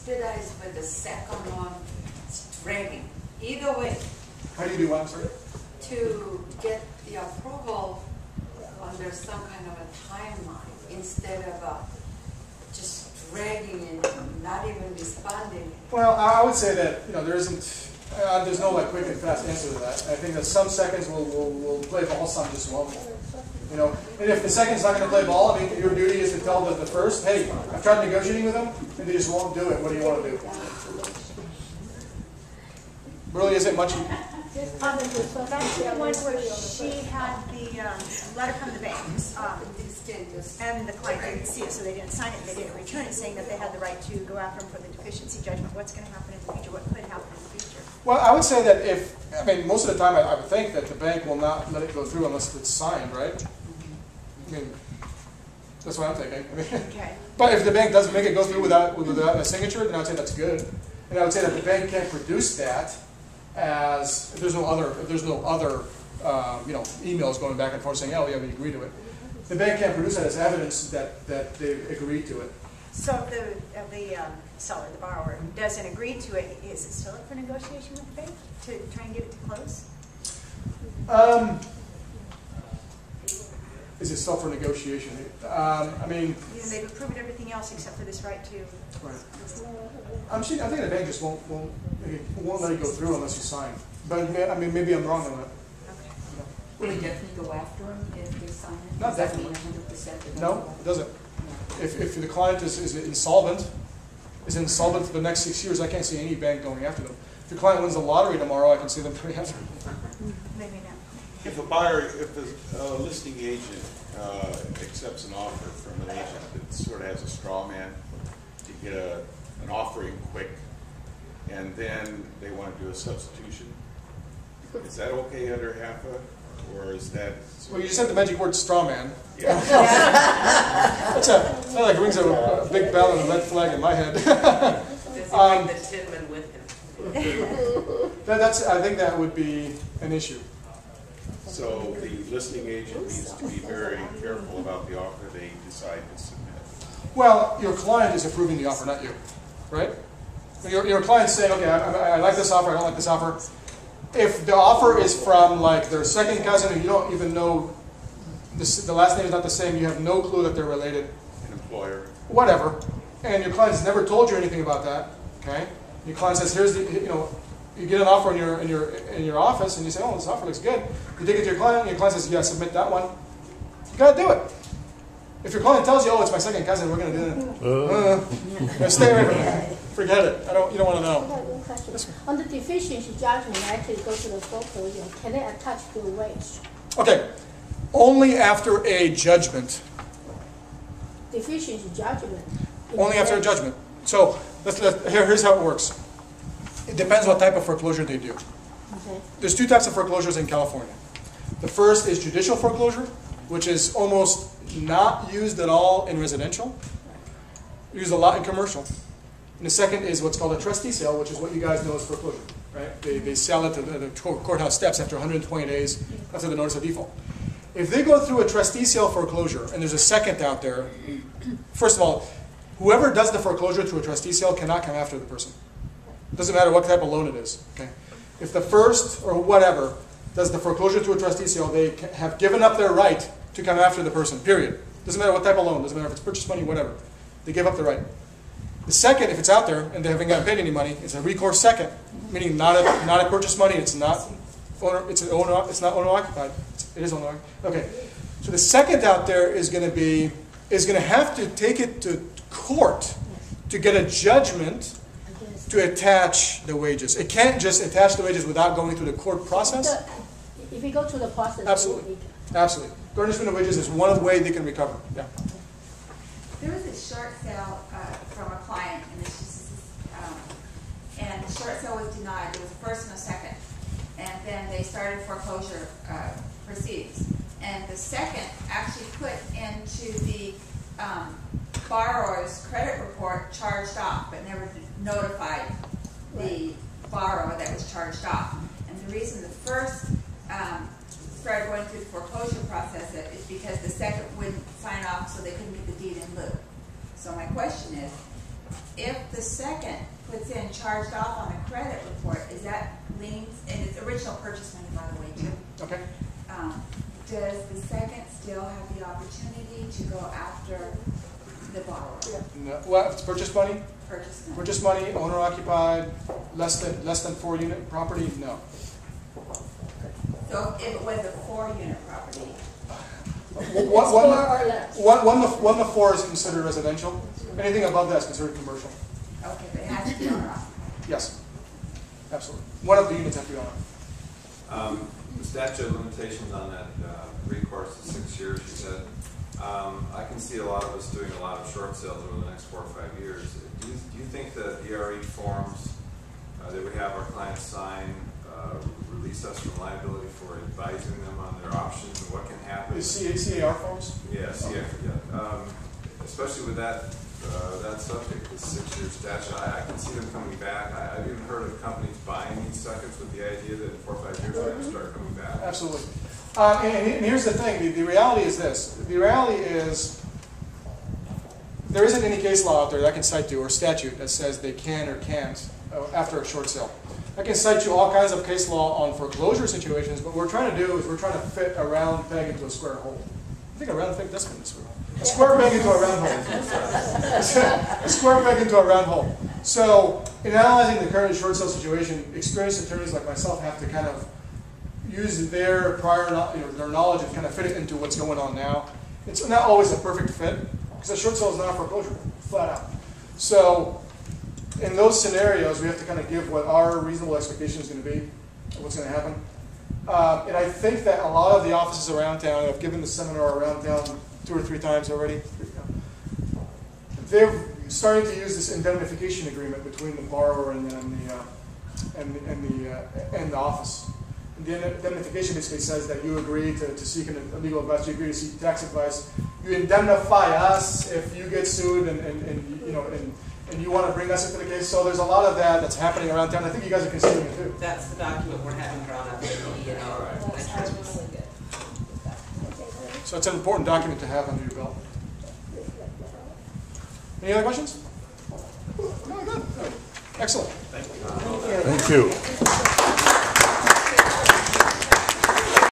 expedite with the second one, it's dragging. Either way, How do you do what, I'm sorry? to get the approval under some kind of a timeline instead of just dragging and not even responding. Well, I would say that there isn't. There's no like quick and fast answer to that. I think that some seconds will play ball, some just won't. And if the second's not going to play ball, I mean, your duty is to tell the first, hey, I've tried negotiating with them, and they just won't do it. What do you want to do? Really isn't much. That's the one where she had the letter from the bank, and the client didn't see it, so they didn't sign it, they didn't return it, saying that they had the right to go after them for the deficiency judgment. What's going to happen in the future? What could happen in the future? Well, I would say that most of the time I would think that the bank will not let it go through unless it's signed, right? I mean, that's what I'm thinking. Okay. But if the bank doesn't make it go through without a signature, then I would say that's good. And I would say that the bank can't produce that if there's no other emails going back and forth saying, oh yeah, we agree to it. The bank can't produce that as evidence that they agreed to it. So if the seller, the borrower, doesn't agree to it, is it still up for negotiation with the bank to try and get it to close? Is it still for negotiation? I mean, they've approved everything else except for this right to. Right. I think the bank just won't let it go through unless you sign. But I mean, maybe I'm wrong on that. Okay. Will it definitely go after them if they sign it? Not definitely. 100%? No, it doesn't. If the client is insolvent for the next 6 years, I can't see any bank going after them. If the client wins the lottery tomorrow, I can see them going after them. Maybe not. If a listing agent accepts an offer from an agent that sort of has a straw man to get an offer in quick, and then they want to do a substitution, is that okay under HAFA, or is that? Well, you just said the magic word straw man. Yeah. That like rings a big bell and a red flag in my head. Does he bring the tinman with him? I think that would be an issue. So the listing agent needs to be very careful about the offer they decide to submit. Well, your client is approving the offer, not you, right? Your client's saying, okay, I like this offer, I don't like this offer. If the offer is from like their second cousin and you don't even know, the last name is not the same, you have no clue that they're related. An employer. Whatever. And your client has never told you anything about that, okay? Your client says, here's the, you get an offer in your office and you say, oh, this offer looks good. You take it to your client and your client says, yeah, submit that one. You gotta do it. If your client tells you, oh, it's my second cousin, we're gonna do it. Stay away from it. Forget it. You don't want to know. On the deficiency judgment, actually go to the foreclosure. Can they attach to a wage? Okay. Only after a judgment. Deficiency judgment. Only after a judgment. So here's how it works. It depends what type of foreclosure they do. Okay. There's two types of foreclosures in California. The first is judicial foreclosure, which is almost not used at all in residential. Used a lot in commercial. And the second is what's called a trustee sale, which is what you guys know as foreclosure. Right? They sell it to the courthouse steps after 120 days after the notice of default. If they go through a trustee sale foreclosure, and there's a second out there, first of all, whoever does the foreclosure through a trustee sale cannot come after the person. It doesn't matter what type of loan it is. Okay? If the first or whatever does the foreclosure through a trustee sale, they have given up their right to come after the person, period. Doesn't matter what type of loan, doesn't matter if it's purchase money, whatever. They give up the right. The second, if it's out there and they haven't gotten paid any money, it's a recourse second, meaning not a purchase money. It's not owner occupied. It is owner occupied. Okay, so the second out there is going to have to take it to court to get a judgment to attach the wages. It can't just attach the wages without going through the court process. If you go through the process, absolutely, absolutely. Garnishment of wages is one way they can recover. Yeah. There was a short sale from a client, and the short sale was denied. There was a first and a second, and then they started foreclosure proceedings. And the second actually put into the borrower's credit report charged off, but never notified the borrower that was charged off. And the reason the first started going through the foreclosure process is because the second wouldn't sign off, so they couldn't get the deed in lieu. So my question is, if the second puts in charged off on the credit report, is that liens, and it's original purchase money, by the way, too. Okay. Does the second still have the opportunity to go after the borrower? No. Well, if it's purchase money, Purchase money. owner occupied, less than 4 unit property, no. So if it was a 4-unit property, One to 4 is considered residential. Anything above that is considered commercial. okay, but it has to be owner occupied. Yes, absolutely. One of the units have to be on it. The statute of limitations on that recourse is 6 years, you said. I can see a lot of us doing a lot of short sales over the next 4 or 5 years. Do you think the ERE forms that we have our clients sign release us from liability for advising them on their options and what can happen? The CAR forms? Yes, yeah. Especially with that subject, the 6-year statute, I can see them coming back. I've even heard of companies buying these seconds with the idea that in 4 or 5 years they're going to start coming back. Absolutely. And here's the thing. The reality is this. The reality is there isn't any case law out there that I can cite to or statute that says they can or can't after a short sale. I can cite you all kinds of case law on foreclosure situations, but what we're trying to do is we're trying to fit a round peg into a square hole. I think a round peg does fit in a square hole. A square peg into a round hole. A square peg into a round hole. So in analyzing the current short sale situation, experienced attorneys like myself have to kind of use their prior their knowledge and kind of fit it into what's going on now. It's not always a perfect fit because a short sale is not a foreclosure, flat out. So in those scenarios, we have to kind of give what our reasonable expectation is going to be, what's going to happen. And I think that a lot of the offices around town, I've given the seminar around town 2 or 3 times already, they're starting to use this indemnification agreement between the borrower and the office. And the indemnification basically says that you agree to seek a legal advice, you agree to seek tax advice, you indemnify us if you get sued and you want to bring us into the case. So there's a lot of that that's happening around town. I think you guys are considering it too. That's the document we're having drawn up with the Really good. So it's an important document to have under your belt. Any other questions? No, good. Excellent. Thank you.